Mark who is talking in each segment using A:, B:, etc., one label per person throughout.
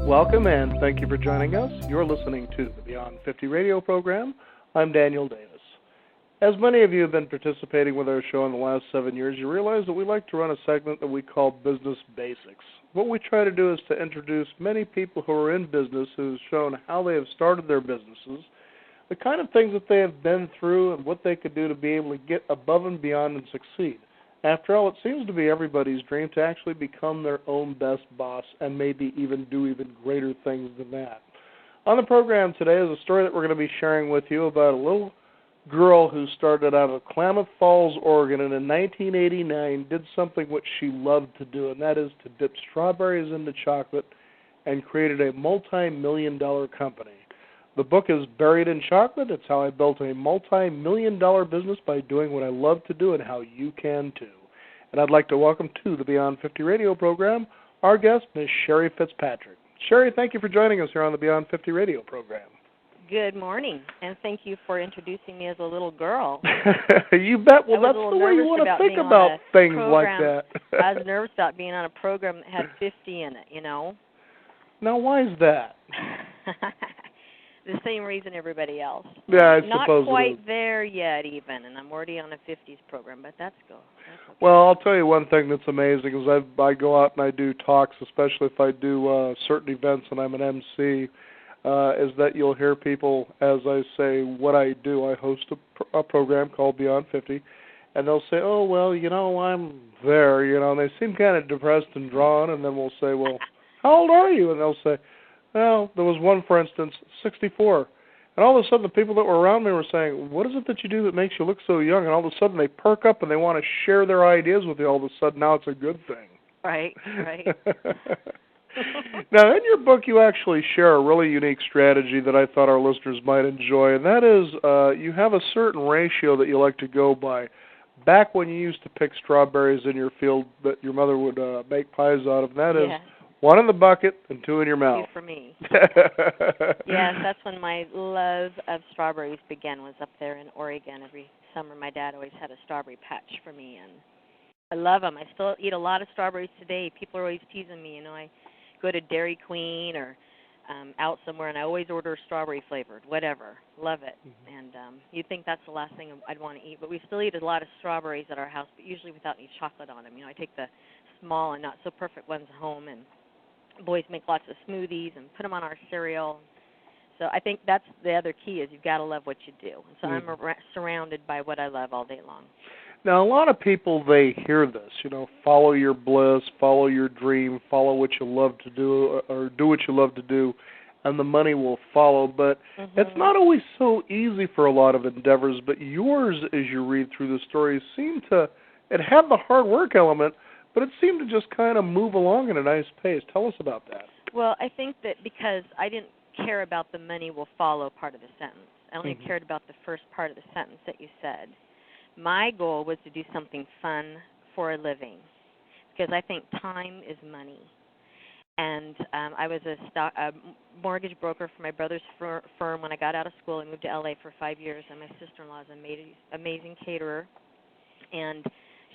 A: Welcome and thank you for joining us. You're listening to the Beyond 50 radio program. I'm Daniel Davis. As many of you have been participating with our show in the last 7 years, you realize that we like to run a segment that we call Business Basics. What we try to do is to introduce many people who are in business who've shown how they have started their businesses, the kind of things that they have been through, and what they could do to be able to get above and beyond and succeed. After all, it seems to be everybody's dream to actually become their own best boss and maybe even do even greater things than that. On the program today is a story that we're going to be sharing with you about a little girl who started out of Klamath Falls, Oregon, and in 1989 did something which she loved to do, and that is to dip strawberries into chocolate, and created a multi-million-dollar company. The book is Berried in Chocolate. It's how I built a multi-million-dollar business by doing what I love to do and how you can too. And I'd like to welcome to the Beyond 50 radio program our guest, Ms. Sherry Fitzpatrick. Sherry, thank you for joining us here on the Beyond 50 radio program.
B: Good morning, and thank you for introducing me as a little girl.
A: You bet. Well, that's the way you want to think about things like that.
B: I was nervous about being on a program that had 50 in it, you know.
A: Now, why is that?
B: The same reason everybody else.
A: Yeah, I
B: Not
A: suppose
B: quite there yet even, and I'm already on a 50s program, but that's cool. Okay.
A: Well, I'll tell you one thing that's amazing is I go out and I do talks, especially if I do certain events and I'm an MC, is that you'll hear people, as I say, what I do. I host a program called Beyond 50, and they'll say, oh, well, you know, I'm there, you know, and they seem kind of depressed and drawn, and then we'll say, well, how old are you? And they'll say, well, there was one, for instance, 64. And all of a sudden, the people that were around me were saying, what is it that you do that makes you look so young? And all of a sudden, they perk up and they want to share their ideas with you. All of a sudden, now it's a good thing.
B: Right.
A: Now, in your book, you actually share a really unique strategy that I thought our listeners might enjoy, and that is you have a certain ratio that you like to go by. Back when you used to pick strawberries in your field that your mother would make pies out of, and that is 1 in the bucket and 2 in your mouth.
B: 2 for me. Yes, that's when my love of strawberries began, was up there in Oregon. Every summer my dad always had a strawberry patch for me, and I love them. I still eat a lot of strawberries today. People are always teasing me. You know, I go to Dairy Queen or out somewhere, and I always order strawberry flavored, whatever. Love it. Mm-hmm. And you'd think that's the last thing I'd want to eat, but we still eat a lot of strawberries at our house, but usually without any chocolate on them. You know, I take the small and not so perfect ones home, and boys make lots of smoothies and put them on our cereal. So I think that's the other key, is you've got to love what you do. So I'm surrounded by what I love all day long.
A: Now, a lot of people, they hear this, you know, follow your bliss, follow your dream, follow what you love to do, or do what you love to do, and the money will follow. But it's not always so easy for a lot of endeavors. But yours, as you read through the stories, it had the hard work element, but it seemed to just kind of move along at a nice pace. Tell us about that.
B: Well, I think that because I didn't care about the money will follow part of the sentence. I only cared about the first part of the sentence that you said. My goal was to do something fun for a living, because I think time is money. And I was a mortgage broker for my brother's firm when I got out of school. I moved to L.A. for 5 years, and my sister-in-law is an amazing caterer. And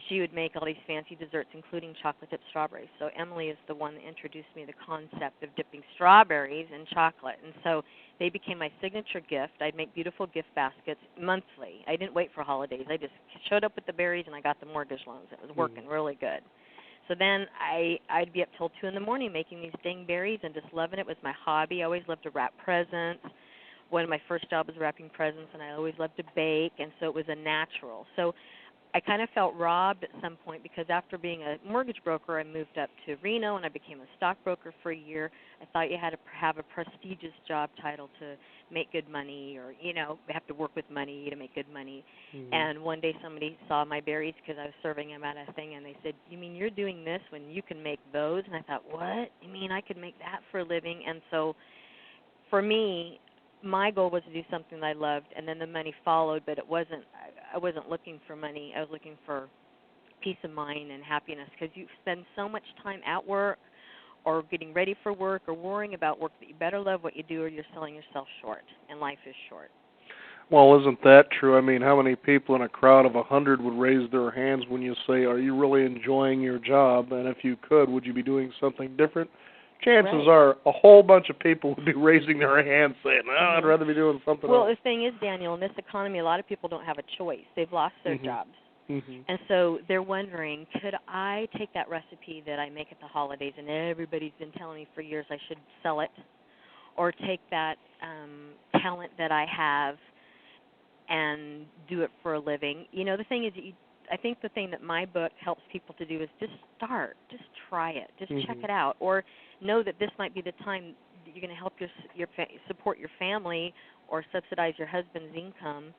B: she would make all these fancy desserts, including chocolate-dipped strawberries. So Emily is the one that introduced me to the concept of dipping strawberries in chocolate. And so they became my signature gift. I'd make beautiful gift baskets monthly. I didn't wait for holidays. I just showed up with the berries, and I got the mortgage loans. It was working really good. So then I'd be up till 2 in the morning making these dang berries and just loving it. It was my hobby. I always loved to wrap presents. One of my first jobs was wrapping presents, and I always loved to bake, and so it was a natural. So I kind of felt robbed at some point, because after being a mortgage broker, I moved up to Reno and I became a stockbroker for a year. I thought you had to have a prestigious job title to make good money, or, you know, have to work with money to make good money. And one day somebody saw my berries, because I was serving them at a thing, and they said, you mean you're doing this when you can make those? And I thought, what? You mean I could make that for a living? And so for me, my goal was to do something that I loved, and then the money followed, but I wasn't looking for money. I was looking for peace of mind and happiness, because you spend so much time at work or getting ready for work or worrying about work that you better love what you do, or you're selling yourself short, and life is short.
A: Well, isn't that true? I mean, how many people in a crowd of 100 would raise their hands when you say, are you really enjoying your job? And if you could, would you be doing something different? chances are a whole bunch of people would be raising their hands saying, I'd rather be doing something else.
B: Well, the thing is, Daniel, in this economy, a lot of people don't have a choice. They've lost their jobs. And so they're wondering, could I take that recipe that I make at the holidays and everybody's been telling me for years I should sell it, or take that talent that I have and do it for a living? You know, the thing is, I think the thing that my book helps people to do is just start, just try it, just check it out, or know that this might be the time that you're going to help support your family or subsidize your husband's income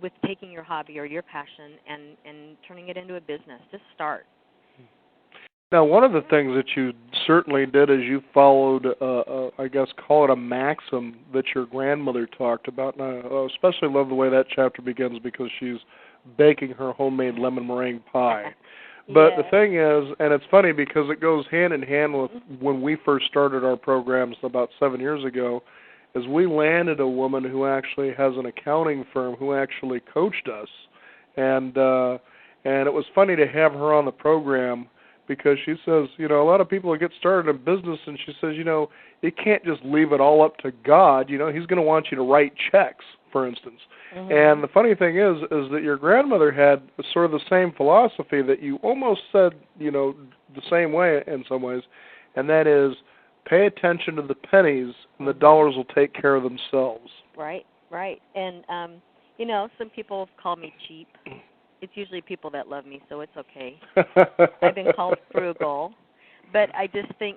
B: with taking your hobby or your passion and turning it into a business. Just start.
A: Now, one of the things that you certainly did is you followed, I guess, call it a maxim that your grandmother talked about. And I especially love the way that chapter begins because she's baking her homemade lemon meringue pie. But the thing is, and it's funny because it goes hand in hand with when we first started our programs about 7 years ago, is we landed a woman who actually has an accounting firm who actually coached us. And it was funny to have her on the program because she says, you know, a lot of people get started in business, and she says, you know, you can't just leave it all up to God. You know, He's going to want you to write checks, for instance. And the funny thing is that your grandmother had sort of the same philosophy that you almost said, you know, the same way in some ways, and that is pay attention to the pennies and the dollars will take care of themselves.
B: Right. And, you know, some people call me cheap. It's usually people that love me, so it's okay. I've been called frugal. But I just think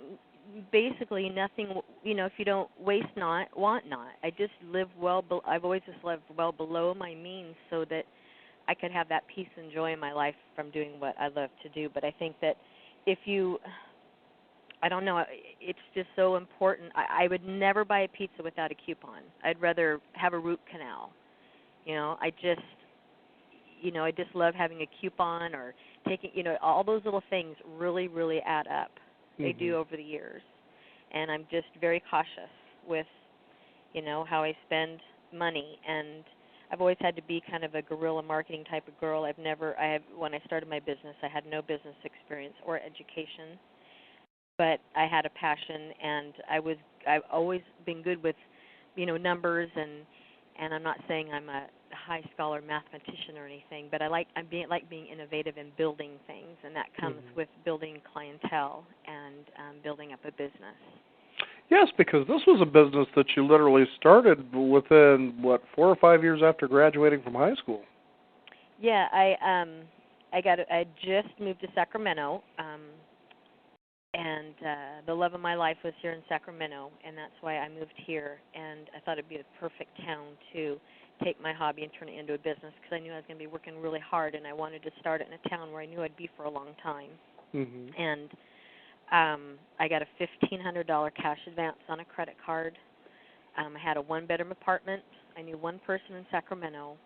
B: basically nothing, you know, if you don't waste not, want not. I just live I've always just lived well below my means so that I could have that peace and joy in my life from doing what I love to do. But I think that if you, I don't know, it's just so important. I would never buy a pizza without a coupon. I'd rather have a root canal. You know, I just love having a coupon or taking, you know, all those little things really, really add up. They do over the years. And I'm just very cautious with, you know, how I spend money. And I've always had to be kind of a guerrilla marketing type of girl. When I started my business, I had no business experience or education. But I had a passion, and I've always been good with, you know, numbers, and I'm not saying I'm a high scholar mathematician or anything, but I like being innovative and building things, and that comes with building clientele and building up a business.
A: Yes, because this was a business that you literally started within 4 or 5 years after graduating from high school.
B: Yeah, I just moved to Sacramento, and the love of my life was here in Sacramento, and that's why I moved here. And I thought it'd be a perfect town to take my hobby and turn it into a business because I knew I was going to be working really hard, and I wanted to start it in a town where I knew I'd be for a long time. And I got a $1,500 cash advance on a credit card. I had a one-bedroom apartment. I knew one person in Sacramento.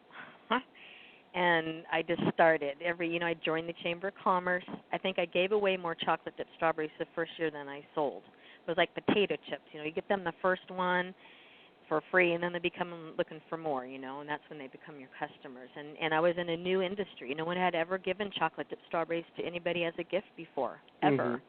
B: And I just started. I joined the Chamber of Commerce. I think I gave away more chocolate dipped strawberries the first year than I sold. It was like potato chips. You know, you get them the first one for free, and then they become looking for more, you know, and that's when they become your customers. And I was in a new industry. No one had ever given chocolate dipped strawberries to anybody as a gift before, ever.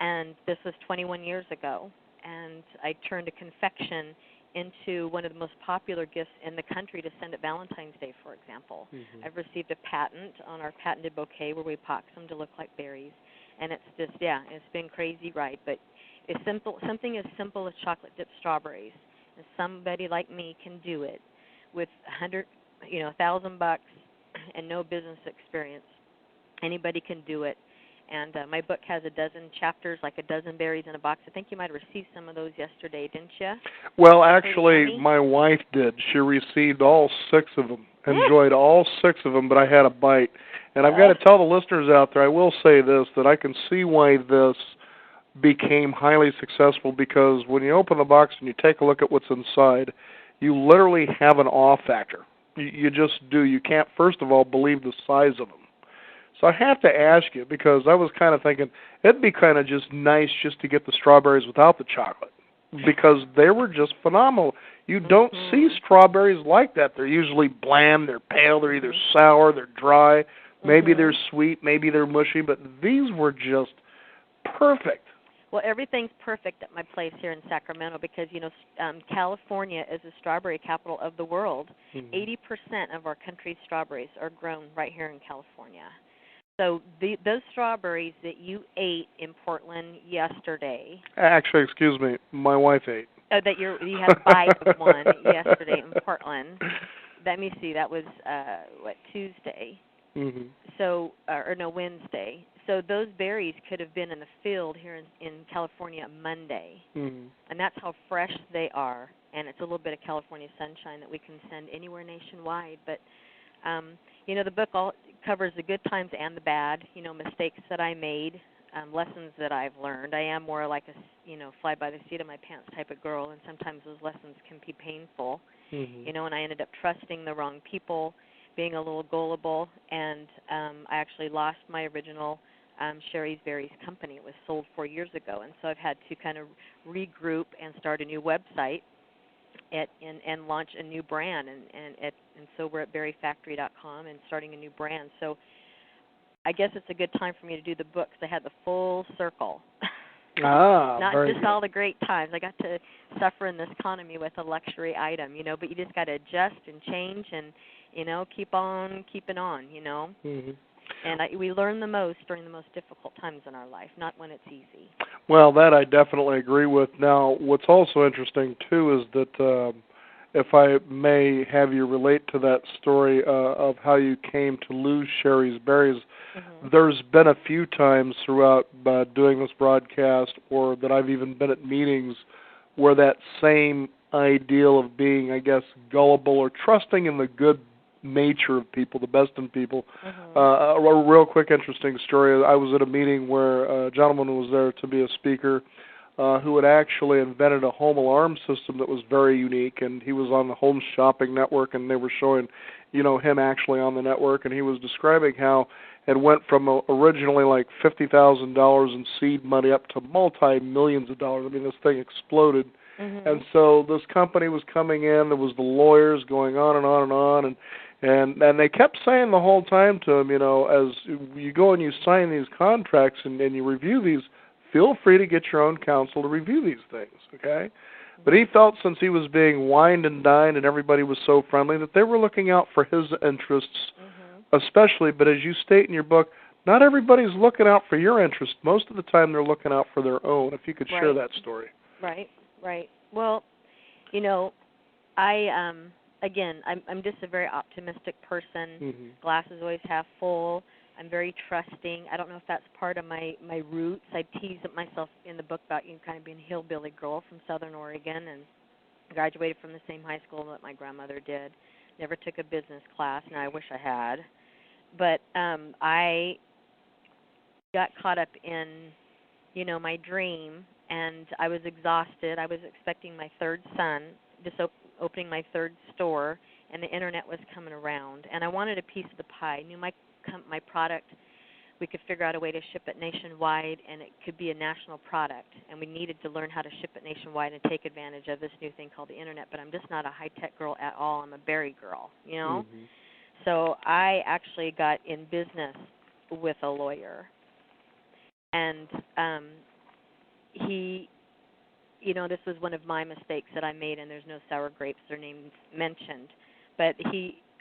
B: And this was 21 years ago. And I turned a confection into one of the most popular gifts in the country to send at Valentine's Day, for example. I've received a patent on our patented bouquet where we box them to look like berries. And it's just, it's been crazy, right? But it's something as simple as chocolate dipped strawberries. And somebody like me can do it with $1,000 and no business experience. Anybody can do it. And my book has a dozen chapters, like a dozen berries in a box. I think you might have received some of those yesterday, didn't you?
A: Well, actually, my wife did. She received all 6 of them, enjoyed all 6 of them, but I had a bite. And I've got to tell the listeners out there, I will say this, that I can see why this became highly successful, because when you open the box and you take a look at what's inside, you literally have an awe factor. You just do. You can't, first of all, believe the size of them. So I have to ask you, because I was kind of thinking it'd be kind of just nice just to get the strawberries without the chocolate, because they were just phenomenal. You don't see strawberries like that. They're usually bland, they're pale, they're either sour, they're dry, maybe they're sweet, maybe they're mushy, but these were just perfect.
B: Well, everything's perfect at my place here in Sacramento because, California is the strawberry capital of the world. 80% of our country's strawberries are grown right here in California. So those strawberries that you ate in Portland yesterday.
A: Actually, excuse me, my wife ate.
B: Oh, that you had a bite of one yesterday in Portland. Let me see. That was Tuesday.
A: Mm-hmm.
B: So, Wednesday. So those berries could have been in the field here in California Monday, and that's how fresh they are. And it's a little bit of California sunshine that we can send anywhere nationwide. But the book all covers the good times and the bad. Mistakes that I made, lessons that I've learned. I am more like a fly by the seat of my pants type of girl, and sometimes those lessons can be painful. And I ended up trusting the wrong people, being a little gullible, and I actually lost my original Sherry's Berries company. It was sold 4 years ago, and so I've had to kind of regroup and start a new website and launch a new brand, and so we're at berryfactory.com and starting a new brand. So I guess it's a good time for me to do the book because I had the full circle. Not just
A: good.
B: all the great times. I got to suffer in this economy with a luxury item, but you just got to adjust and change and, keep on keeping on, And we learn the most during the most difficult times in our life, not when it's easy.
A: Well, that I definitely agree with. Now, what's also interesting, too, is that if I may have you relate to that story of how you came to lose Sherry's Berries, there's been a few times throughout doing this broadcast or that I've even been at meetings where that same ideal of being, I guess, gullible or trusting in the good nature of people, the best in people. A real quick interesting story. I was at a meeting where a gentleman was there to be a speaker who had actually invented a home alarm system that was very unique, and he was on the Home Shopping Network, and they were showing, him actually on the network, and he was describing how it went from originally like $50,000 in seed money up to multi-millions of dollars. I mean, this thing exploded. And so this company was coming in, there was the lawyers going on and on and on, and they kept saying the whole time to him, as you go and you sign these contracts and you review these, feel free to get your own counsel to review these things, okay? But he felt since he was being wined and dined and everybody was so friendly that they were looking out for his interests especially. But as you state in your book, not everybody's looking out for your interests. Most of the time they're looking out for their own. If you could share that story.
B: Right. Well, I'm just a very optimistic person. Glass is always half full. I'm very trusting. I don't know if that's part of my roots. I tease myself in the book about kind of being a hillbilly girl from Southern Oregon, and graduated from the same high school that my grandmother did. Never took a business class, and I wish I had. But I got caught up in, my dream, and I was exhausted. I was expecting my third son, just opening my third store, and the internet was coming around, and I wanted a piece of the pie. I knew my product, we could figure out a way to ship it nationwide, and it could be a national product, and we needed to learn how to ship it nationwide and take advantage of this new thing called the internet. But I'm just not a high-tech girl at all. I'm a berry girl, So I actually got in business with a lawyer, and he, this was one of my mistakes that I made, and there's no sour grapes or names mentioned, but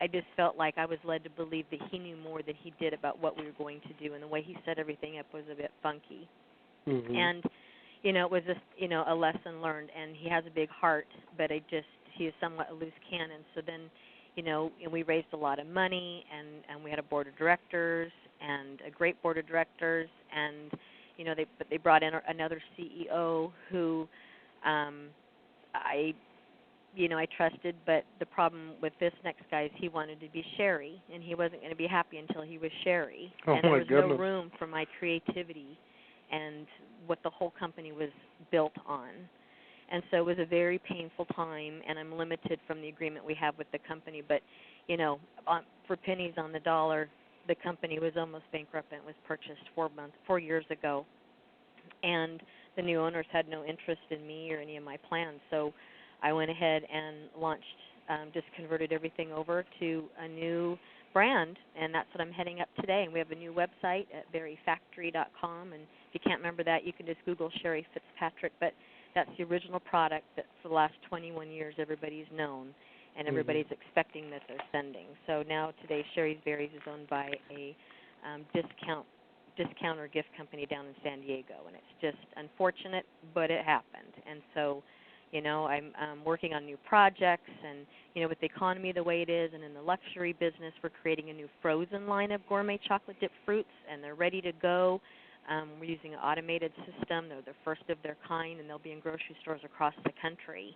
B: I just felt like I was led to believe that he knew more than he did about what we were going to do, and the way he set everything up was a bit funky. And, it was just, a lesson learned, and he has a big heart, but he is somewhat a loose cannon. So then, and we raised a lot of money, and we had a board of directors, and a great board of directors, and, they brought in another CEO who I trusted, but the problem with this next guy is he wanted to be Sherry, and he wasn't going to be happy until he was Sherry. And there was no room for my creativity and what the whole company was built on. And so it was a very painful time, and I'm limited from the agreement we have with the company. But, for pennies on the dollar, the company was almost bankrupt, and it was purchased 4 years ago. And the new owners had no interest in me or any of my plans. So I went ahead and launched, just converted everything over to a new brand, and that's what I'm heading up today. And we have a new website at berryfactory.com, and if you can't remember that, you can just Google Sherry Fitzpatrick. But that's the original product that for the last 21 years everybody's known, and everybody's expecting that they're sending. So now today, Sherry's Berries is owned by a discounter gift company down in San Diego, and it's just unfortunate, but it happened. And so, I'm working on new projects, and with the economy the way it is, and in the luxury business, we're creating a new frozen line of gourmet chocolate dipped fruits, and they're ready to go. We're using an automated system. They're the first of their kind, and they'll be in grocery stores across the country.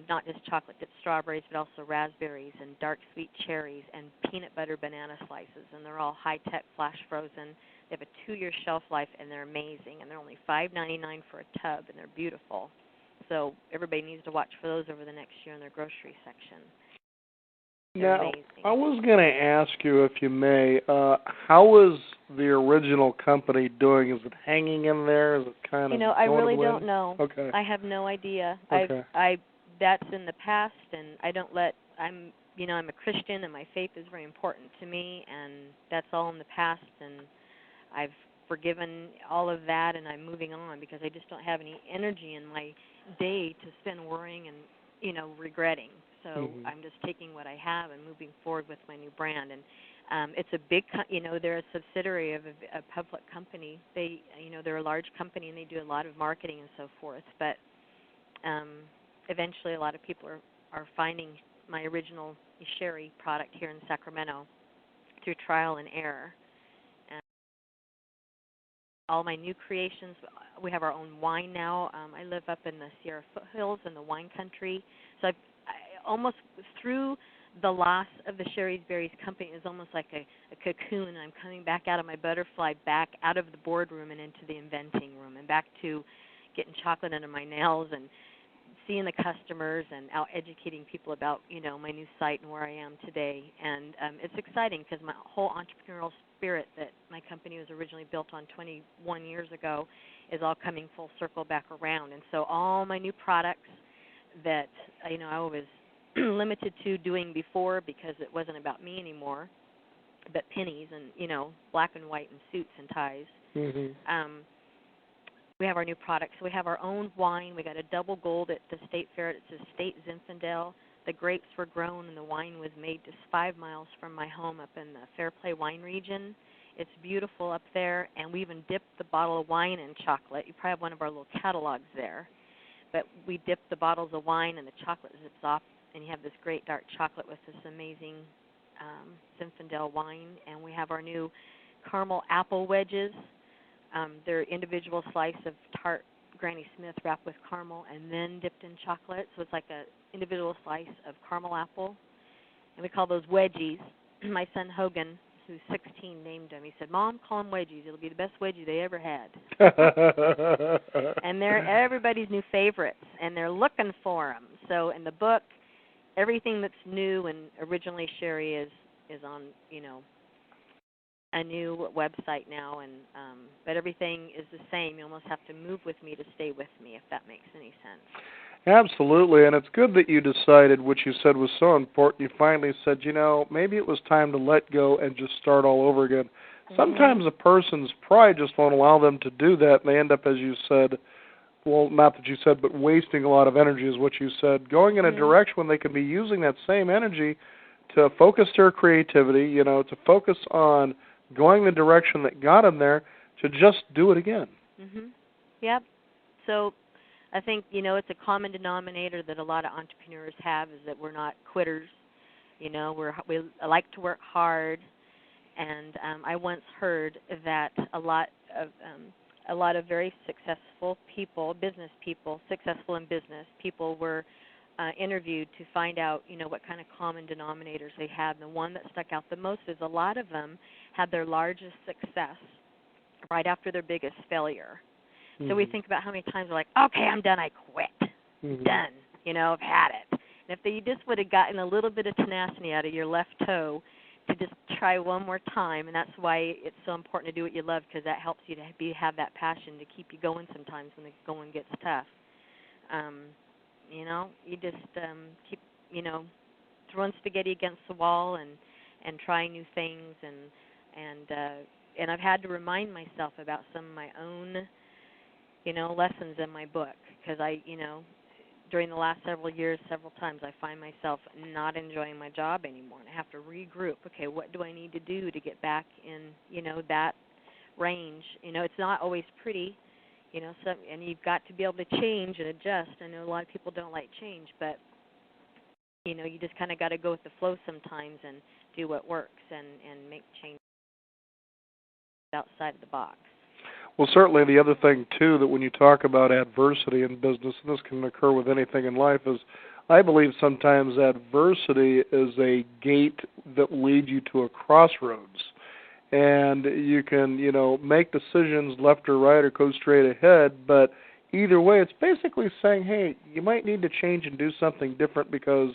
B: Not just chocolate dipped strawberries, but also raspberries and dark sweet cherries and peanut butter banana slices, and they're all high-tech flash frozen. They have a 2-year shelf life, and they're amazing, and they're only $5.99 for a tub, and they're beautiful. So everybody needs to watch for those over the next year in their grocery section. They're amazing.
A: I was going to ask you, if you may, how is the original company doing? Is it hanging in there? Is it kind of
B: I really don't know.
A: Okay.
B: I have no idea.
A: Okay.
B: That's in the past, and I'm a Christian, and my faith is very important to me, and that's all in the past, and I've forgiven all of that, and I'm moving on because I just don't have any energy in my day to spend worrying and, regretting. So I'm just taking what I have and moving forward with my new brand. And it's a big, they're a subsidiary of a public company. They're a large company, and they do a lot of marketing and so forth. But eventually a lot of people are finding my original sherry product here in Sacramento through trial and error. And all my new creations, we have our own wine now. I live up in the Sierra foothills in the wine country. So I almost, through the loss of the Sherry's Berries company, is almost like a cocoon. I'm coming back out of my butterfly, back out of the boardroom and into the inventing room, and back to getting chocolate under my nails and seeing the customers and out educating people about, my new site and where I am today. And it's exciting because my whole entrepreneurial spirit that my company was originally built on 21 years ago is all coming full circle back around. And so all my new products that, I was limited to doing before because it wasn't about me anymore, but pennies and, black and white and suits and ties. We have our new products. So we have our own wine. We got a double gold at the State Fair. It's a State Zinfandel. The grapes were grown and the wine was made just 5 miles from my home up in the Fairplay wine region. It's beautiful up there, and we even dipped the bottle of wine in chocolate. You probably have one of our little catalogs there. But we dip the bottles of wine and the chocolate zips off, and you have this great dark chocolate with this amazing Zinfandel wine. And we have our new caramel apple wedges. They're individual slice of tart Granny Smith wrapped with caramel and then dipped in chocolate. So it's like an individual slice of caramel apple. And we call those wedgies. My son Hogan, who's 16, named them. He said, "Mom, call them wedgies. It'll be the best wedgie they ever had." And they're everybody's new favorites, and they're looking for them. So in the book, everything that's new and originally Sherry is on, a new website now, and but everything is the same. You almost have to move with me to stay with me, if that makes any sense.
A: Absolutely, and it's good that you decided, which you said was so important. You finally said, maybe it was time to let go and just start all over again. Sometimes a person's pride just won't allow them to do that, and they end up, as you said, well, not that you said, but wasting a lot of energy is what you said, going in a direction when they could be using that same energy to focus their creativity, to focus on going the direction that got them there, to just do it again.
B: Yep. So I think, it's a common denominator that a lot of entrepreneurs have, is that we're not quitters. We like to work hard, and I once heard that a lot of very successful people, business people, successful in business, people were interviewed to find out, what kind of common denominators they had. And the one that stuck out the most is a lot of them had their largest success right after their biggest failure. So we think about how many times we're like, okay, I'm done, I quit. Done. I've had it. And if they just would have gotten a little bit of tenacity out of your left toe to just try one more time, and that's why it's so important to do what you love, because that helps you to have that passion to keep you going sometimes when the going gets tough. You just keep, throwing spaghetti against the wall and and try new things, and I've had to remind myself about some of my own, lessons in my book, because during the last several years, several times I find myself not enjoying my job anymore, and I have to regroup. Okay, what do I need to do to get back in, that range? It's not always pretty, and you've got to be able to change and adjust. I know a lot of people don't like change, but you just kind of got to go with the flow sometimes and do what works and make change outside of the box.
A: Well, certainly the other thing, too, that when you talk about adversity in business, and this can occur with anything in life, is I believe sometimes adversity is a gate that leads you to a crossroads. And you can, make decisions left or right or go straight ahead, but either way, it's basically saying, hey, you might need to change and do something different because,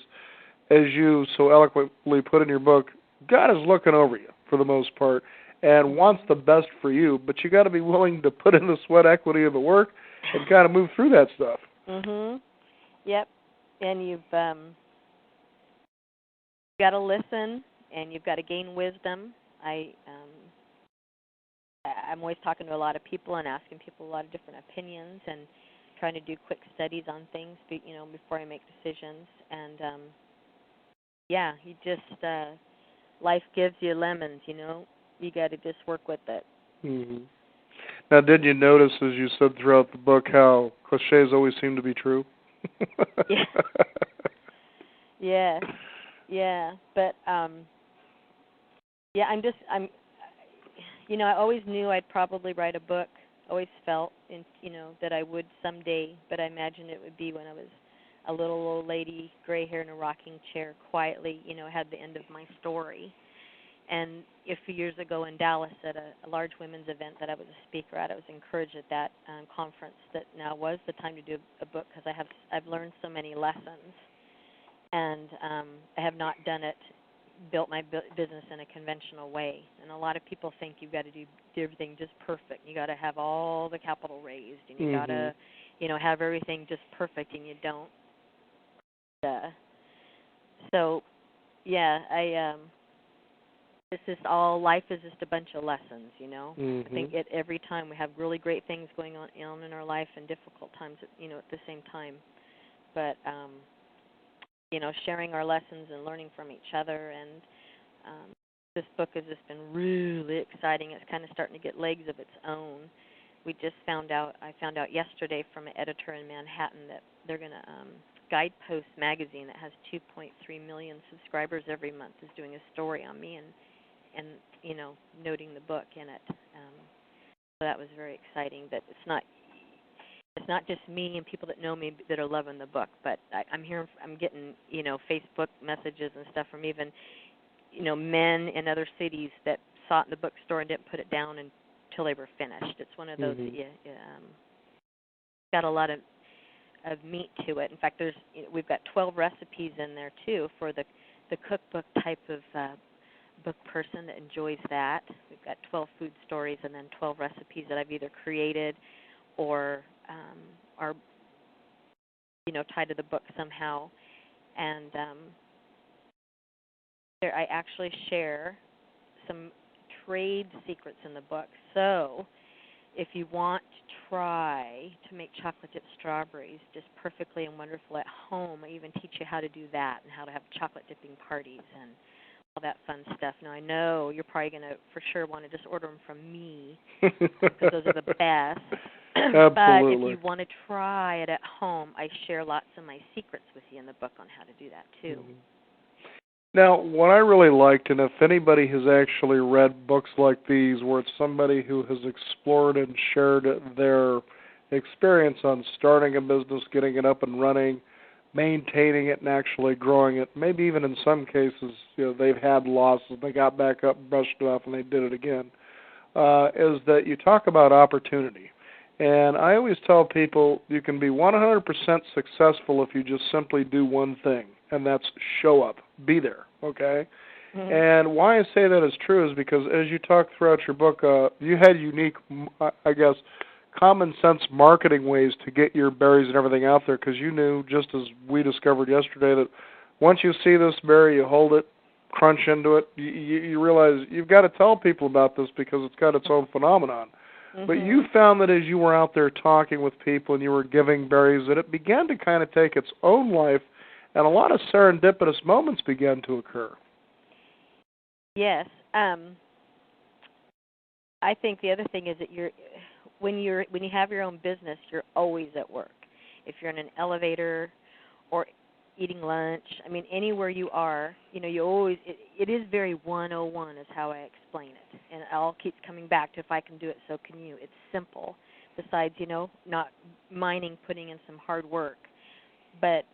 A: as you so eloquently put in your book, God is looking over you for the most part and wants the best for you, but you got to be willing to put in the sweat equity of the work and kind of move through that stuff.
B: Mhm. Yep. And you've got to listen, and you've got to gain wisdom. I'm always talking to a lot of people and asking people a lot of different opinions and trying to do quick studies on things, before I make decisions. And you just life gives you lemons. You got to just work with it.
A: Mm-hmm. Now, did you notice, as you said throughout the book, how cliches always seem to be true?
B: Yeah. Yeah. But I always knew I'd probably write a book. Always felt, that I would someday. But I imagined it would be when I was a little old lady, gray hair in a rocking chair, quietly, had the end of my story. And a few years ago in Dallas at a large women's event that I was a speaker at, I was encouraged at that conference that now was the time to do a book because I've learned so many lessons, and I have not built my business in a conventional way. And a lot of people think you've got to do everything just perfect. You got to have all the capital raised, and you got to, have everything just perfect, and you don't. So, yeah, This is all, life is just a bunch of lessons,
A: Mm-hmm.
B: I think every time we have really great things going on in our life and difficult times, at the same time. But, sharing our lessons and learning from each other. And this book has just been really exciting. It's kind of starting to get legs of its own. I found out yesterday from an editor in Manhattan that they're going to, Guidepost magazine that has 2.3 million subscribers every month is doing a story on me and noting the book in it. So that was very exciting. That it's not just me and people that know me that are loving the book, but I'm getting Facebook messages and stuff from even men in other cities that saw it in the bookstore and didn't put it down until they were finished. It's one of those that got a lot of meat to it. In fact, we've got 12 recipes in there too for the cookbook type of book person that enjoys that. We've got 12 food stories and then 12 recipes that I've either created or are tied to the book somehow. And I actually share some trade secrets in the book. So if you want to try to make chocolate chip strawberries just perfectly and wonderful at home, I even teach you how to do that and how to have chocolate dipping parties and all that fun stuff. Now, I know you're probably going to for sure want to just order them from me because those are the best.
A: Absolutely.
B: But if you want to try it at home, I share lots of my secrets with you in the book on how to do that too.
A: Mm-hmm. Now, what I really liked, and if anybody has actually read books like these where it's somebody who has explored and shared their experience on starting a business, getting it up and running, maintaining it and actually growing it, maybe even in some cases, they've had losses, they got back up, brushed it off, and they did it again, is that you talk about opportunity. And I always tell people you can be 100% successful if you just simply do one thing, and that's show up, be there, okay? Mm-hmm. And why I say that is true is because as you talk throughout your book, you had unique, I guess, common sense marketing ways to get your berries and everything out there because you knew, just as we discovered yesterday, that once you see this berry, you hold it, crunch into it, you realize you've got to tell people about this because it's got its own phenomenon.
B: Mm-hmm.
A: But you found that as you were out there talking with people and you were giving berries, that it began to kind of take its own life, and a lot of serendipitous moments began to occur.
B: Yes. I think the other thing is that when you have your own business, you're always at work. If you're in an elevator or eating lunch, I mean, anywhere you are, you always, it is very 101 is how I explain it. And it all keeps coming back to if I can do it, so can you. It's simple. Besides, not putting in some hard work. But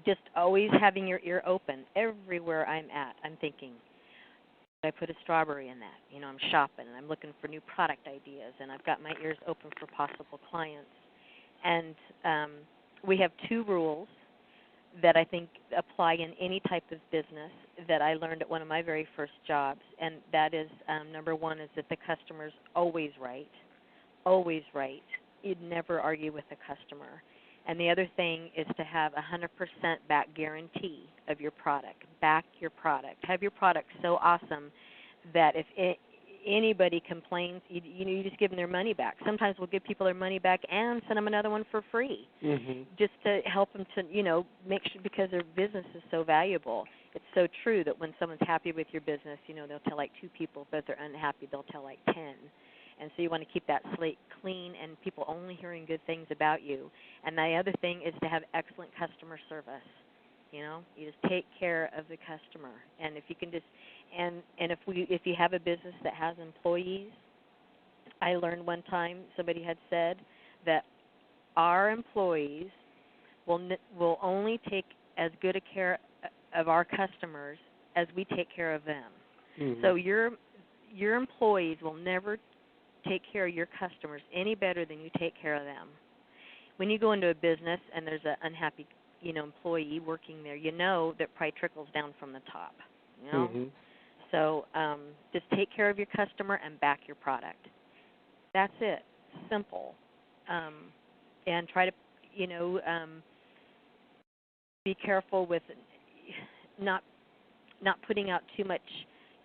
B: just always having your ear open. Everywhere I'm at, I'm thinking, I put a strawberry in that. I'm shopping and I'm looking for new product ideas, and I've got my ears open for possible clients. And we have 2 rules that I think apply in any type of business that I learned at one of my very first jobs, and that is, number 1 is that the customer's always right. Always right. You'd never argue with a customer. And the other thing is to have 100% back guarantee of your product. Back your product. Have your product so awesome that if anybody complains, you just give them their money back. Sometimes we'll give people their money back and send them another one for free, just to help them to, make sure, because their business is so valuable. It's so true that when someone's happy with your business, they'll tell like 2 people, but if they're unhappy, they'll tell like 10. And so you want to keep that slate clean and people only hearing good things about you. And the other thing is to have excellent customer service. You just take care of the customer. And if you can just, and if you have a business that has employees, I learned one time somebody had said that our employees will only take as good a care of our customers as we take care of them. Mm-hmm. So your employees will never take care of your customers any better than you take care of them. When you go into a business and there's an unhappy, employee working there, that probably trickles down from the top.
A: Mm-hmm.
B: So just take care of your customer and back your product. That's it. Simple. And try to, be careful with not putting out too much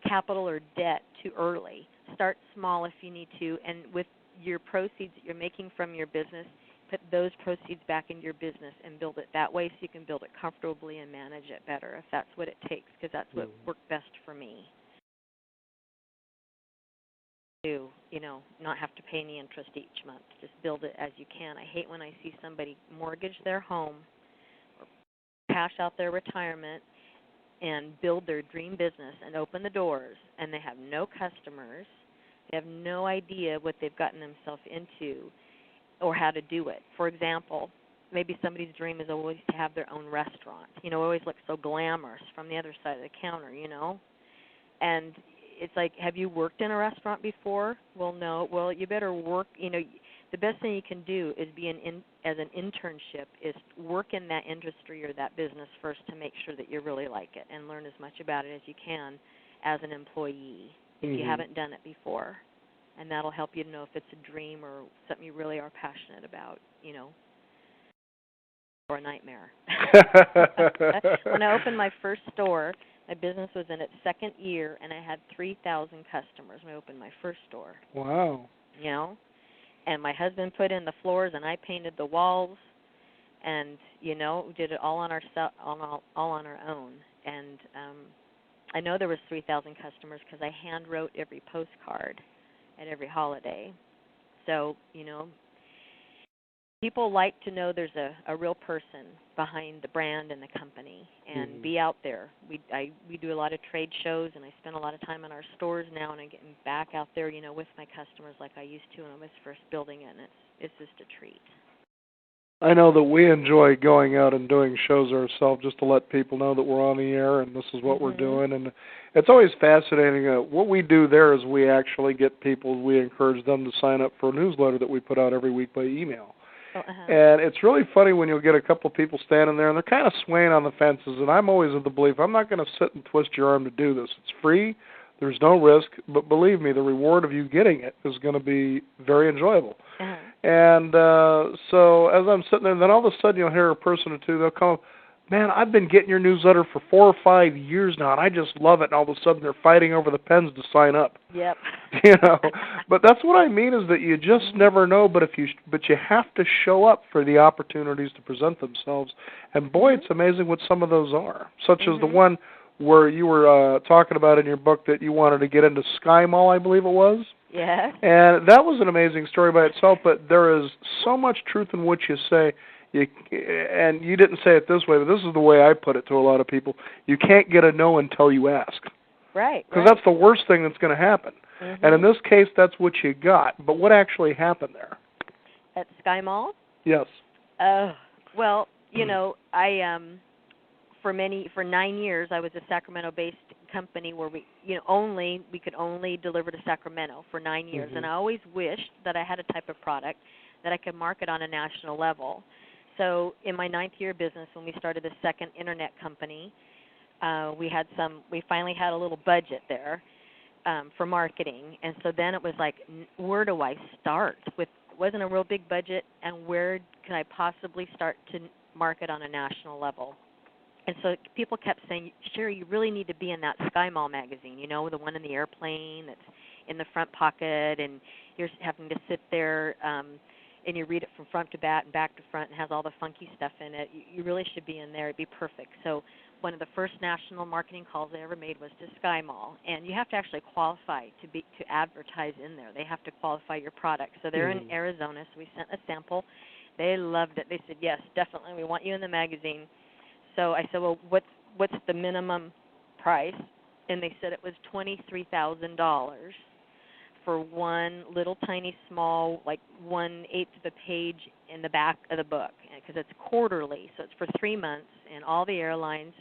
B: capital or debt too early. Start small if you need to, and with your proceeds that you're making from your business, put those proceeds back into your business and build it that way so you can build it comfortably and manage it better if that's what it takes, because that's what worked best for me. To, not have to pay any interest each month. Just build it as you can. I hate when I see somebody mortgage their home or cash out their retirement and build their dream business and open the doors, and they have no customers. They have no idea what they've gotten themselves into or how to do it. For example, maybe somebody's dream is always to have their own restaurant. It always looks so glamorous from the other side of the counter, And it's like, have you worked in a restaurant before? Well, no. Well, you better work, the best thing you can do is as an internship is work in that industry or that business first to make sure that you really like it and learn as much about it as you can as an employee if you haven't done it before. And that'll help you to know if it's a dream or something you really are passionate about, or a nightmare. When I opened my first store, my business was in its 2nd year, and I had 3,000 customers when I opened my first store.
A: Wow.
B: And my husband put in the floors, and I painted the walls, and we did it all on all on our own. And I know there was 3,000 customers because I hand wrote every postcard at every holiday. So people like to know there's a real person behind the brand and the company, and be out there. We do a lot of trade shows, and I spend a lot of time in our stores now, and I'm getting back out there, with my customers like I used to when I was first building it, and it's just a treat.
A: I know that we enjoy going out and doing shows ourselves just to let people know that we're on the air and this is what we're doing. And it's always fascinating. What we do there is we actually get people, we encourage them to sign up for a newsletter that we put out every week by email. And it's really funny when you'll get a couple of people standing there and they're kind of swaying on the fences. And I'm always of the belief, I'm not going to sit and twist your arm to do this. It's free. There's no risk. But believe me, the reward of you getting it is going to be very enjoyable. And so as I'm sitting there, then all of a sudden you'll hear a person or two, they'll come, man, I've been getting your newsletter for 4 or 5 years now, and I just love it. And all of a sudden, they're fighting over the pens to sign up.
B: Yep.
A: But that's what I mean is that you just never know. But you have to show up for the opportunities to present themselves. And boy, it's amazing what some of those are. Such as the one where you were talking about in your book that you wanted to get into Sky Mall, I believe it was.
B: Yes.
A: And that was an amazing story by itself. But there is so much truth in what you say. And you didn't say it this way, but this is the way I put it to a lot of people. You can't get a no until you ask.
B: Right.
A: Because that's the worst thing that's going to happen. And in this case, that's what you got. But what actually happened there?
B: At Sky Mall?
A: Yes.
B: Well, you know, I for 9 years I was a Sacramento-based company where we could only deliver to Sacramento for 9 years, and I always wished that I had a type of product that I could market on a national level. So in my 9th year of business, when we started the second internet company, we finally had a little budget there for marketing, and so then it was like, where do I start? It wasn't a real big budget, and where can I possibly start to market on a national level? And so people kept saying, Sherry, you really need to be in that Sky Mall magazine, you know, the one in the airplane that's in the front pocket, and you're having to sit there and you read it from front to back and back to front and has all the funky stuff in it. You really should be in there. It'd be perfect. So one of the first national marketing calls I ever made was to Sky Mall, and you have to actually qualify to advertise in there. They have to qualify your product. So they're in Arizona, so we sent a sample. They loved it. They said, yes, definitely, we want you in the magazine. So I said, well, what's the minimum price? And they said it was $23,000 for one little tiny small, like 1/8 of a page in the back of the book, because it's quarterly, so it's for 3 months, and all the airlines,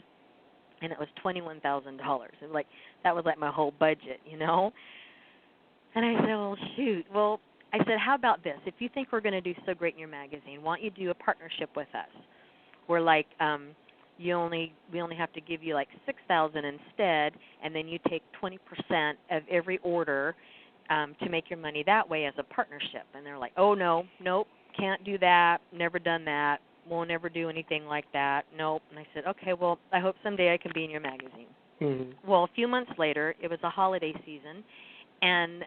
B: and it was $21,000. It was like, that was like my whole budget, you know. And I said, well, shoot. Well, I said, how about this? If you think we're going to do so great in your magazine, why don't you do a partnership with us? We're like, we only have to give you like $6,000 instead, and then you take 20% of every order to make your money that way as a partnership. And they're like, oh, nope, can't do that, never done that, won't ever do anything like that, nope. And I said, okay, well, I hope someday I can be in your magazine. Well, a few months later, it was a holiday season, and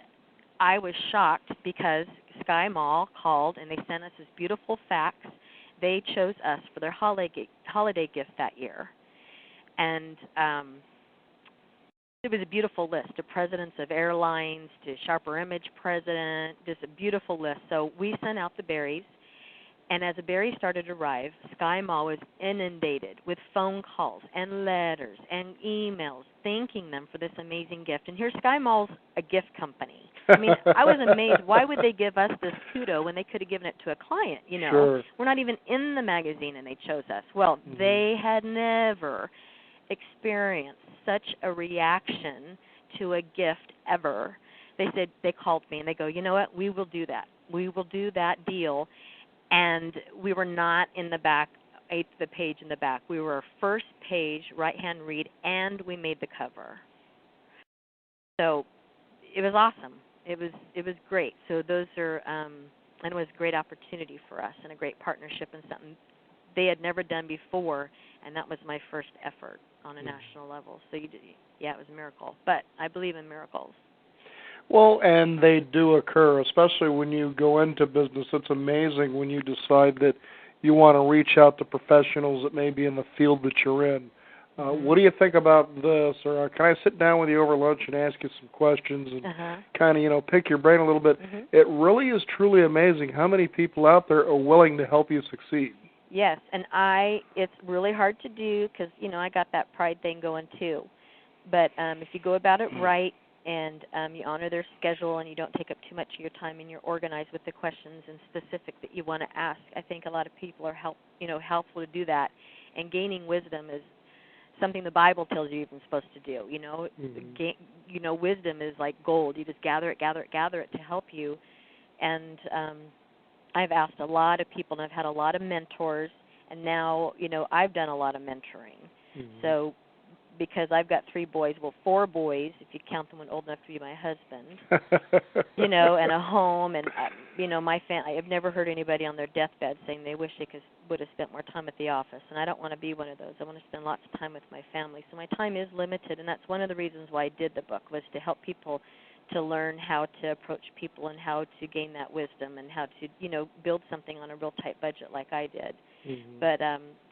B: I was shocked because Sky Mall called, and they sent us this beautiful fax. They chose us for their holiday gift that year. And it was a beautiful list of presidents of airlines to Sharper Image president, just a beautiful list. So we sent out the berries, and as the berries started to arrive, Sky Mall was inundated with phone calls and letters and emails thanking them for this amazing gift. And here Sky Mall's a gift company. I mean, I was amazed. Why would they give us this kudo when they could have given it to a client, you know?
A: Sure.
B: We're not even in the magazine, and they chose us. Well, they had never experienced such a reaction to a gift ever. They said, they called me, and they go, you know what, we will do that. We will do that deal. And we were not in the back, the page in the back. We were first page, right-hand read, and we made the cover. So it was awesome. It was great. So those are, and it was a great opportunity for us and a great partnership and something they had never done before, and that was my first effort on a national level. So it was a miracle. But I believe in miracles.
A: Well, and they do occur, especially when you go into business. It's amazing when you decide that you want to reach out to professionals that may be in the field that you're in. What do you think about this? Or can I sit down with you over lunch and ask you some questions and kind of, pick your brain a little bit? It really is truly amazing how many people out there are willing to help you succeed.
B: Yes, and it's really hard to do because, I got that pride thing going too. But if you go about it right, and you honor their schedule and you don't take up too much of your time and you're organized with the questions and specific that you want to ask, I think a lot of people are helpful to do that. And gaining wisdom is something the Bible tells you you're supposed to do. Wisdom is like gold. You just gather it to help you. And I've asked a lot of people, and I've had a lot of mentors, and now, I've done a lot of mentoring. So because I've got 3 boys, well, 4 boys, if you count them when old enough to be my husband, you know, and a home, and, you know, my family. I've never heard anybody on their deathbed saying they wish they would have spent more time at the office, and I don't want to be one of those. I want to spend lots of time with my family, so my time is limited, and that's one of the reasons why I did the book, was to help people to learn how to approach people and how to gain that wisdom and how to, you know, build something on a real tight budget like I did.
A: Mm-hmm.
B: But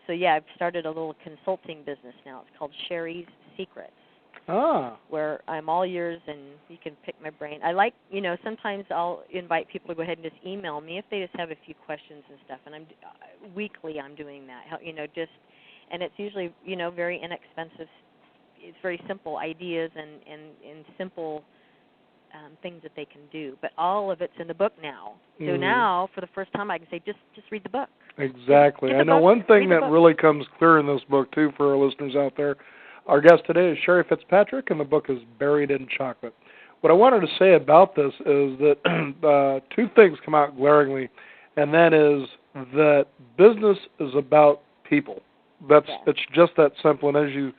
B: so yeah, I've started a little consulting business now. It's called Sherry's Secrets. Where I'm all yours and you can pick my brain. I like, you know, sometimes I'll invite people to go ahead and just email me if they just have a few questions and stuff. And I'm weekly I'm doing that. You know, just, and it's usually, you know, very inexpensive. It's very simple ideas and simple things that they can do, but all of it's in the book now. So now, for the first time, I can say, just read the book.
A: Exactly. I know one thing that really comes clear in this book, too, for our listeners out there. Our guest today is Sherry Fitzpatrick, and the book is Berried in Chocolate. What I wanted to say about this is that 2 things come out glaringly, and that is that business is about people. It's just that simple, and as you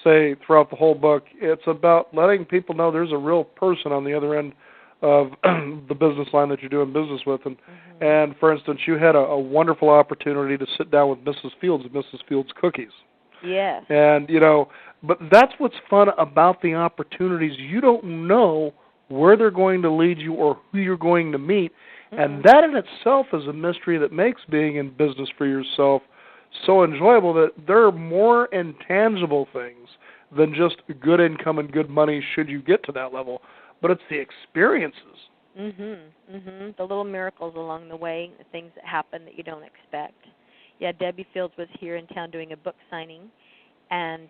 A: say throughout the whole book, it's about letting people know there's a real person on the other end of the business line that you're doing business with. And for instance, you had a wonderful opportunity to sit down with Mrs. Fields at Mrs. Fields Cookies.
B: Yes.
A: And, you know, but that's what's fun about the opportunities. You don't know where they're going to lead you or who you're going to meet. And that in itself is a mystery that makes being in business for yourself so enjoyable, that there are more intangible things than just good income and good money should you get to that level, but it's the experiences.
B: The little miracles along the way, the things that happen that you don't expect. Yeah, Debbie Fields was here in town doing a book signing, and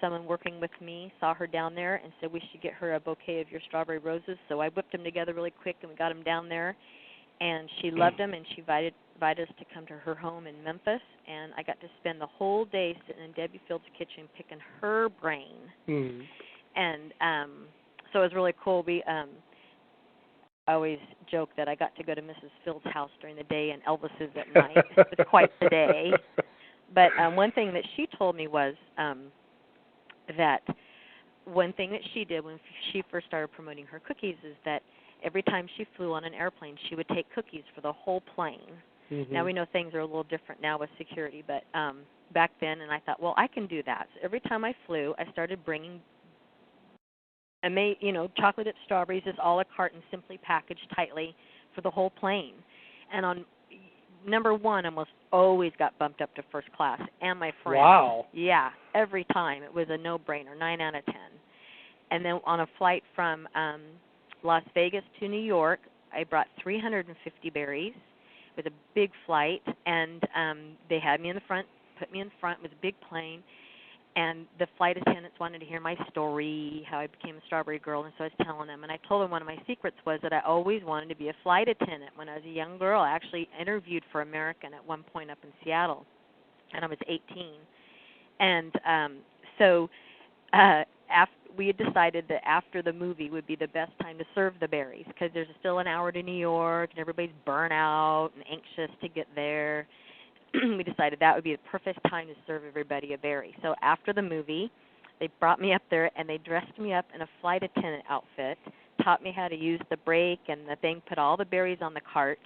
B: someone working with me saw her down there and said we should get her a bouquet of your strawberry roses, so I whipped them together really quick and we got them down there, and she loved them, and she invited us to come to her home in Memphis, and I got to spend the whole day sitting in Debbie Fields' kitchen picking her brain. And so it was really cool. I always joke that I got to go to Mrs. Fields' house during the day and Elvis's at night. It was quite the day. But one thing that she told me was that one thing that she did when she first started promoting her cookies is that every time she flew on an airplane, she would take cookies for the whole plane. Now we know things are a little different now with security, but back then, and I thought, well, I can do that. So every time I flew, I started bringing, chocolate dipped strawberries is a la carte and simply packaged tightly for the whole plane. And on number 1, almost always got bumped up to first class, and my friend.
A: Wow.
B: Yeah, every time. It was a no-brainer, 9 out of 10. And then on a flight from Las Vegas to New York, I brought 350 berries with a big flight, and they had me in the front, put me in front. It was a big plane, and the flight attendants wanted to hear my story, how I became a strawberry girl, and so I was telling them. And I told them one of my secrets was that I always wanted to be a flight attendant. When I was a young girl, I actually interviewed for American at one point up in Seattle, and I was 18. And so we had decided that after the movie would be the best time to serve the berries, because there's still an hour to New York, and everybody's burnt out and anxious to get there. We decided that would be the perfect time to serve everybody a berry. So after the movie, they brought me up there, and they dressed me up in a flight attendant outfit, taught me how to use the brake and the thing, put all the berries on the cart,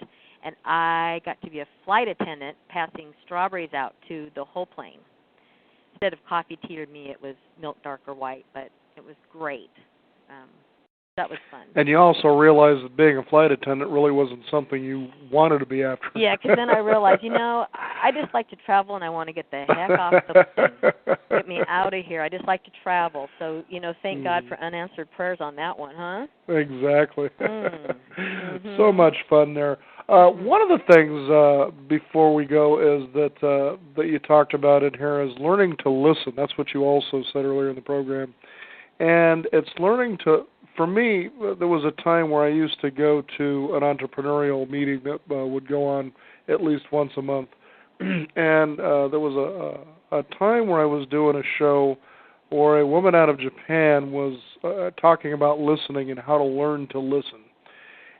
B: and I got to be a flight attendant passing strawberries out to the whole plane. Instead of coffee, tea, or me, it was milk, dark, or white, but it was great. That was fun.
A: And you also realized that being a flight attendant really wasn't something you wanted to be after.
B: Yeah, because then I realized, I just like to travel, and I want to get the heck off the plane. Get me out of here. I just like to travel. So, thank God for unanswered prayers on that one, huh?
A: Exactly. So much fun there. One of the things before we go is that you talked about in here is learning to listen. That's what you also said earlier in the program. And it's learning to, for me, there was a time where I used to go to an entrepreneurial meeting that would go on at least once a month. And there was a time where I was doing a show where a woman out of Japan was talking about listening and how to learn to listen.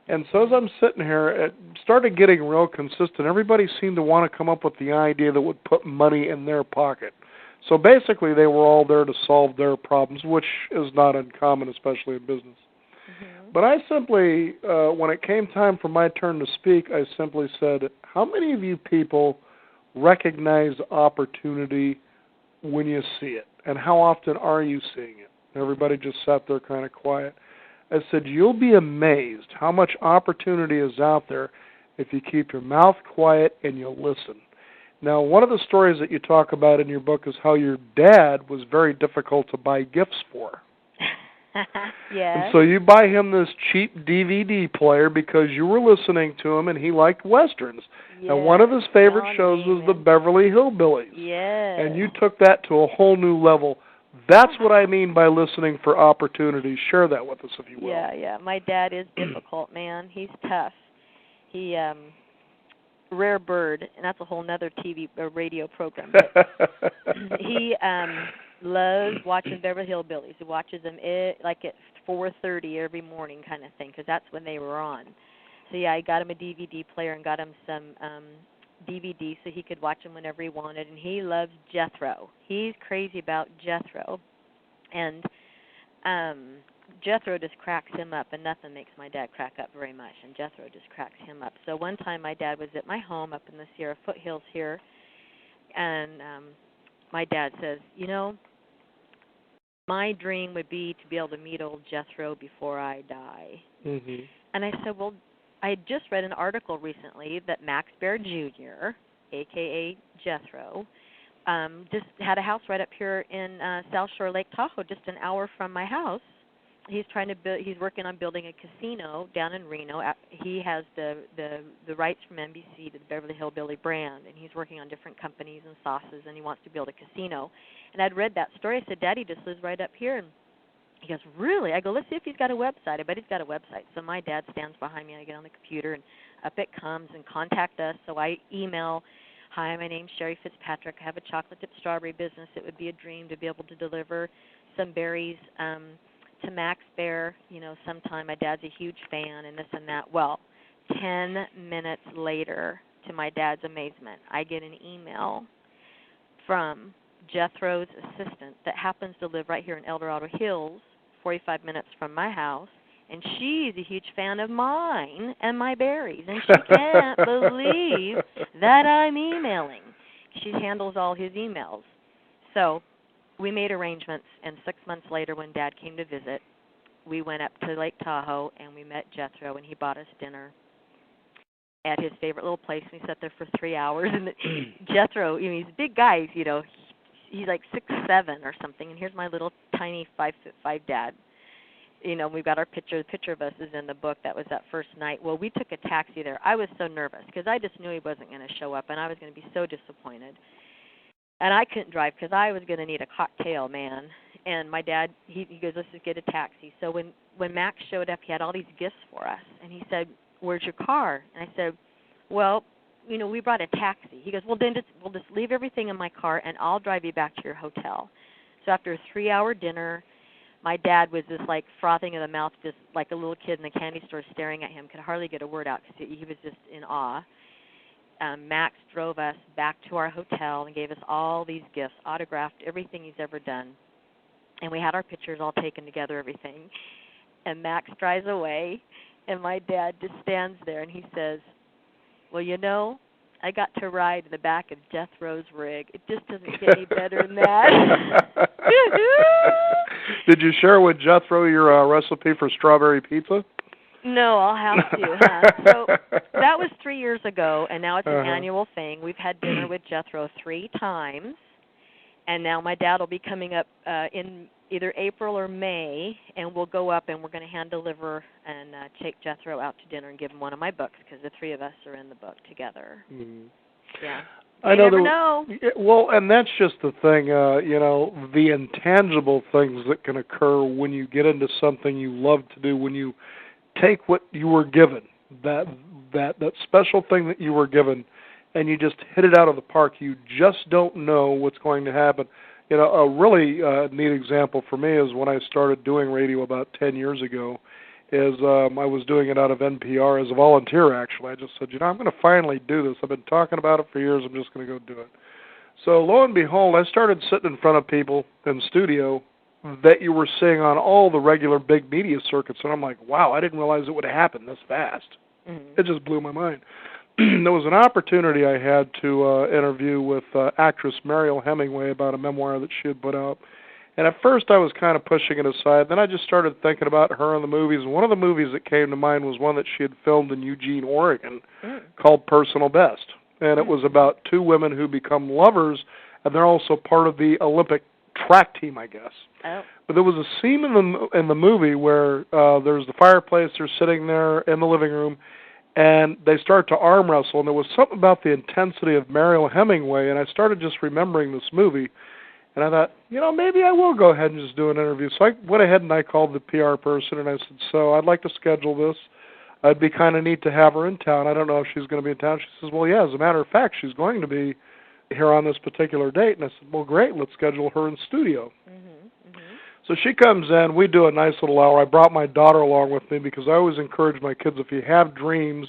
A: And so as I'm sitting here, it started getting real consistent. Everybody seemed to want to come up with the idea that would put money in their pocket. So basically, they were all there to solve their problems, which is not uncommon, especially in business.
B: Mm-hmm.
A: But I simply, when it came time for my turn to speak, I simply said, how many of you people recognize opportunity when you see it? And how often are you seeing it? Everybody just sat there kind of quiet. I said, you'll be amazed how much opportunity is out there if you keep your mouth quiet and you listen. Now, one of the stories that you talk about in your book is how your dad was very difficult to buy gifts for.
B: Yes.
A: And so you buy him this cheap DVD player because you were listening to him and he liked Westerns.
B: Yes.
A: And one of his favorite shows was the Beverly Hillbillies.
B: Yes.
A: And you took that to a whole new level. That's what I mean by listening for opportunities. Share that with us, if you will.
B: Yeah. My dad is difficult, man. He's tough. He, rare bird, and that's a whole nother radio program. But he loves watching Beverly Hillbillies. He watches them like at 4:30 every morning, kind of thing, because that's when they were on. So yeah, I got him a DVD player and got him some DVDs so he could watch them whenever he wanted. And he loves Jethro. He's crazy about Jethro, and Jethro just cracks him up, and nothing makes my dad crack up very much, and Jethro just cracks him up. So one time my dad was at my home up in the Sierra foothills here, and my dad says, you know, my dream would be to be able to meet old Jethro before I die.
A: Mm-hmm.
B: And I said, well, I had just read an article recently that Max Baird Jr., a.k.a. Jethro, just had a house right up here in South Shore Lake Tahoe, just an hour from my house. He's trying to build. He's working on building a casino down in Reno. He has the rights from NBC to the Beverly Hillbilly brand, and he's working on different companies and sauces, and he wants to build a casino. And I'd read that story. I said, Daddy just lives right up here. And he goes, really? I go, let's see if he's got a website. I bet he's got a website. So my dad stands behind me. I get on the computer, and up it comes, and contact us. So I email, hi, my name's Sherry Fitzpatrick. I have a chocolate-dipped strawberry business. It would be a dream to be able to deliver some berries to Max Bear, you know, sometime. My dad's a huge fan, and this and that. Well, 10 minutes later, to my dad's amazement, I get an email from Jethro's assistant that happens to live right here in El Dorado Hills, 45 minutes from my house, and she's a huge fan of mine and my berries, and she can't believe that I'm emailing. She handles all his emails. So we made arrangements, and 6 months later when Dad came to visit, we went up to Lake Tahoe, and we met Jethro, and he bought us dinner at his favorite little place, and we sat there for 3 hours. And Jethro, you know, he's a big guy, you know, he's like 6'7" or something, and here's my little tiny 5'5" dad. You know, we've got our picture. The picture of us is in the book. That was that first night. Well, we took a taxi there. I was so nervous because I just knew he wasn't going to show up, and I was going to be so disappointed. And I couldn't drive because I was going to need a cocktail, man. And my dad, he goes, let's just get a taxi. So when Max showed up, he had all these gifts for us. And he said, where's your car? And I said, well, you know, we brought a taxi. He goes, well, then we'll just leave everything in my car, and I'll drive you back to your hotel. So after a 3-hour dinner, my dad was just like frothing in the mouth, just like a little kid in the candy store staring at him, could hardly get a word out because he was just in awe. Max drove us back to our hotel and gave us all these gifts, autographed everything he's ever done. And we had our pictures all taken together, everything. And Max drives away, and my dad just stands there, and he says, well, you know, I got to ride in the back of Jethro's rig. It just doesn't get any better than that.
A: Did you share with Jethro your recipe for strawberry pizza?
B: No, I'll have to, huh? So that was 3 years ago, and now it's an annual thing. We've had dinner with Jethro 3 times, and now my dad will be coming up in either April or May, and we'll go up, and we're going to hand-deliver and take Jethro out to dinner and give him one of my books because the 3 of us are in the book together.
A: Mm.
B: Yeah.
A: I never know. Well, and that's just the thing, you know, the intangible things that can occur when you get into something you love to do, when you take what you were given, that special thing that you were given, and you just hit it out of the park. You just don't know what's going to happen. You know, a really neat example for me is when I started doing radio about 10 years ago, is I was doing it out of NPR as a volunteer, actually. I just said, you know, I'm going to finally do this. I've been talking about it for years. I'm just going to go do it. So lo and behold, I started sitting in front of people in studio that you were seeing on all the regular big media circuits, and I'm like, wow, I didn't realize it would happen this fast. It just blew my mind. There was an opportunity I had to interview with actress Mariel Hemingway about a memoir that she had put out. And at first I was kind of pushing it aside. Then I just started thinking about her in the movies. And one of the movies that came to mind was one that she had filmed in Eugene, Oregon, called Personal Best. And it was about two women who become lovers, and they're also part of the Olympic track team, I guess.
B: Oh.
A: But there was a scene in the movie where there's the fireplace, they're sitting there in the living room, and they start to arm wrestle. And there was something about the intensity of Mariel Hemingway, and I started just remembering this movie. And I thought, maybe I will go ahead and just do an interview. So I went ahead and I called the PR person, and I said, so I'd like to schedule this. It'd be kind of neat to have her in town. I don't know if she's going to be in town. She says, well, yeah, as a matter of fact, she's going to be here on this particular date. And I said, well, great, let's schedule her in studio. So she comes in, we do a nice little hour. I brought my daughter along with me because I always encourage my kids, if you have dreams,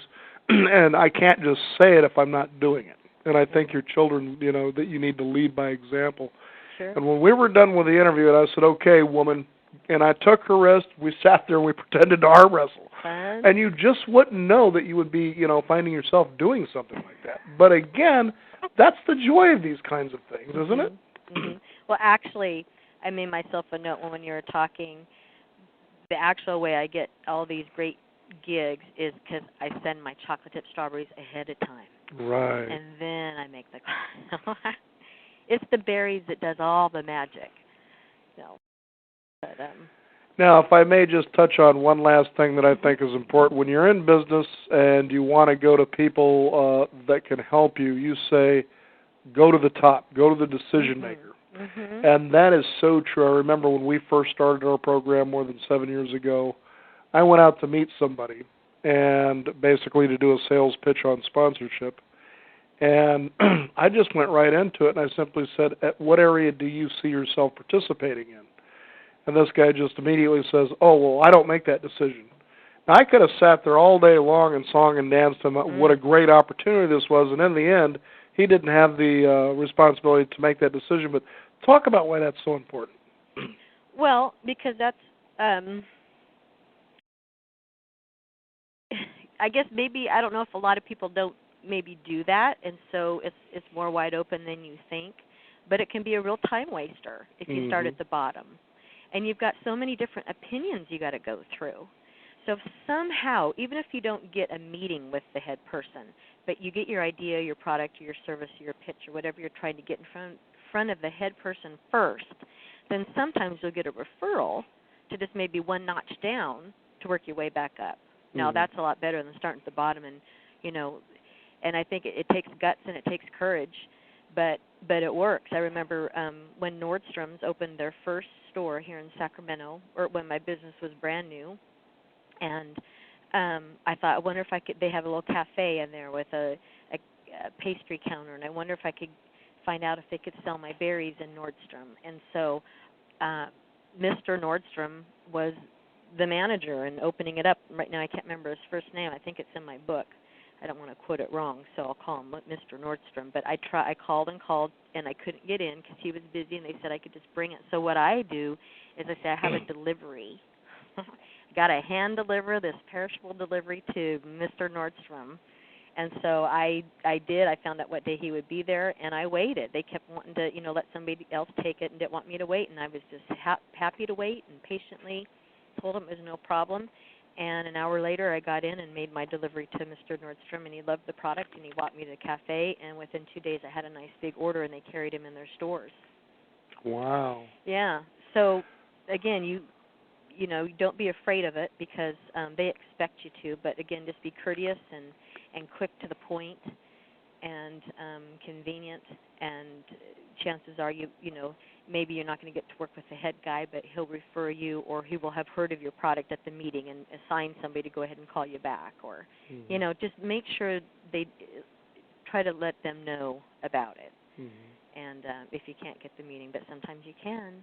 A: and I can't just say it if I'm not doing it. And I think your children, that you need to lead by example.
B: Sure.
A: And when we were done with the interview, and I said, okay, woman, and I took her wrist, we sat there and we pretended to arm wrestle.
B: Fun.
A: And you just wouldn't know that you would be, finding yourself doing something like that. But again, that's the joy of these kinds of things, isn't it?
B: Well, actually, I made myself a note when you were talking. The actual way I get all these great gigs is because I send my chocolate chip strawberries ahead of time.
A: Right.
B: And then I make the It's the berries that does all the magic. But,
A: now, if I may just touch on one last thing that I think is important. When you're in business and you want to go to people that can help you, you say, go to the top, go to the decision maker. And that is so true. I remember when we first started our program more than 7 years ago, I went out to meet somebody and basically to do a sales pitch on sponsorship. And I just went right into it, and I simply said, at what area do you see yourself participating in? And this guy just immediately says, oh, well, I don't make that decision. Now, I could have sat there all day long and song and danced him what a great opportunity this was, and in the end, he didn't have the responsibility to make that decision. But talk about why that's so important.
B: Well, because that's, I guess maybe, I don't know if a lot of people don't maybe do that, and so it's more wide open than you think. But it can be a real time waster if you start at the bottom. And you've got so many different opinions you got to go through. So if somehow, even if you don't get a meeting with the head person, but you get your idea, your product, or your service, or your pitch, or whatever you're trying to get in front of the head person first, then sometimes you'll get a referral to just maybe one notch down to work your way back up. Now, that's a lot better than starting at the bottom, and, and I think it takes guts and it takes courage, but it works. I remember when Nordstrom's opened their first store here in Sacramento, or when my business was brand new, and I thought, I wonder if I could. They have a little cafe in there with a pastry counter, and I wonder if I could find out if they could sell my berries in Nordstrom. And so, Mr. Nordstrom was the manager and opening it up. Right now, I can't remember his first name. I think it's in my book. I don't want to quote it wrong, so I'll call him Mr. Nordstrom. But I called, and I couldn't get in because he was busy, and they said I could just bring it. So what I do is I say I have a delivery. Got to hand deliver this perishable delivery to Mr. Nordstrom. And so I did. I found out what day he would be there, and I waited. They kept wanting to, let somebody else take it and didn't want me to wait, and I was just happy to wait and patiently told him it was no problem. And an hour later, I got in and made my delivery to Mr. Nordstrom, and he loved the product, and he walked me to the cafe, and within 2 days, I had a nice big order, and they carried him in their stores.
A: Wow.
B: Yeah. So, again, you don't be afraid of it because they expect you to, but, again, just be courteous and quick to the point and convenient, and chances are maybe you're not going to get to work with the head guy, but he'll refer you, or he will have heard of your product at the meeting and assign somebody to go ahead and call you back, or just make sure they try to let them know about it. And if you can't get the meeting, but sometimes you can.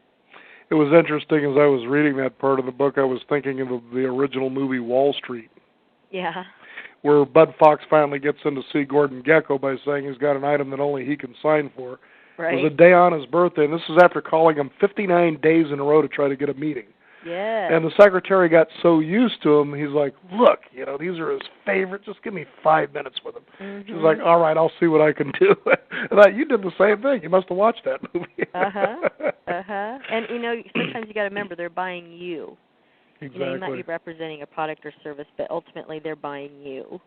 A: It was interesting as I was reading that part of the book, I was thinking of the original movie Wall Street.
B: Yeah.
A: Where Bud Fox finally gets in to see Gordon Gekko by saying he's got an item that only he can sign for.
B: Right.
A: It was a day on his birthday, and this is after calling him 59 days in a row to try to get a meeting.
B: Yeah.
A: And the secretary got so used to him, he's like, look, these are his favorite. Just give me 5 minutes with him.
B: Mm-hmm.
A: She's like, all right, I'll see what I can do. And you did the same thing. You must have watched that movie.
B: And, sometimes you got to remember they're buying you.
A: Exactly.
B: You might be representing a product or service, but ultimately they're buying you.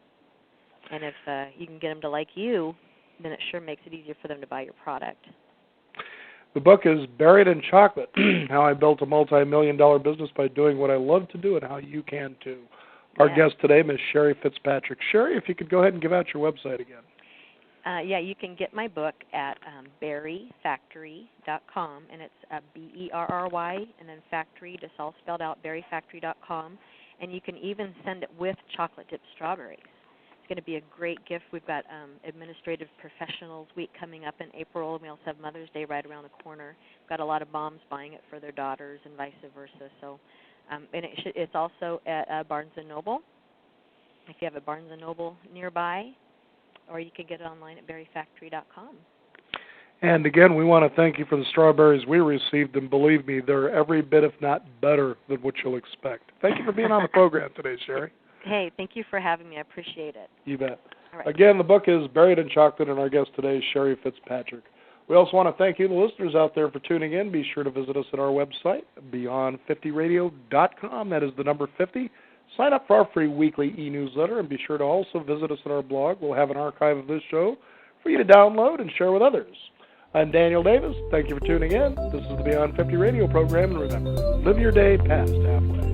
B: And if you can get them to like you, then it sure makes it easier for them to buy your product.
A: The book is Berried in Chocolate, How I Built a Multi-Million-Dollar Business by Doing What I Love to Do and How You Can Too. Our guest today, Ms. Sherry Fitzpatrick. Sherry, if you could go ahead and give out your website again.
B: You can get my book at berryfactory.com, and it's Berry, and then factory, just all spelled out, berryfactory.com. And you can even send it with chocolate-dipped strawberries. It's going to be a great gift. We've got Administrative Professionals Week coming up in April, and we also have Mother's Day right around the corner. We've got a lot of moms buying it for their daughters and vice versa. So, and it's also at Barnes & Noble, if you have a Barnes & Noble nearby, or you can get it online at berryfactory.com.
A: And again, we want to thank you for the strawberries we received, and believe me, they're every bit, if not better, than what you'll expect. Thank you for being on the program today, Sherry.
B: Hey, thank you for having me. I appreciate it.
A: You bet.
B: All right.
A: Again, the book is Berried in Chocolate, and our guest today is Sherry Fitzpatrick. We also want to thank you, the listeners out there, for tuning in. Be sure to visit us at our website, beyond50radio.com. That is the number 50. Sign up for our free weekly e-newsletter, and be sure to also visit us at our blog. We'll have an archive of this show for you to download and share with others. I'm Daniel Davis. Thank you for tuning in. This is the Beyond 50 radio program, and remember, live your day past halfway.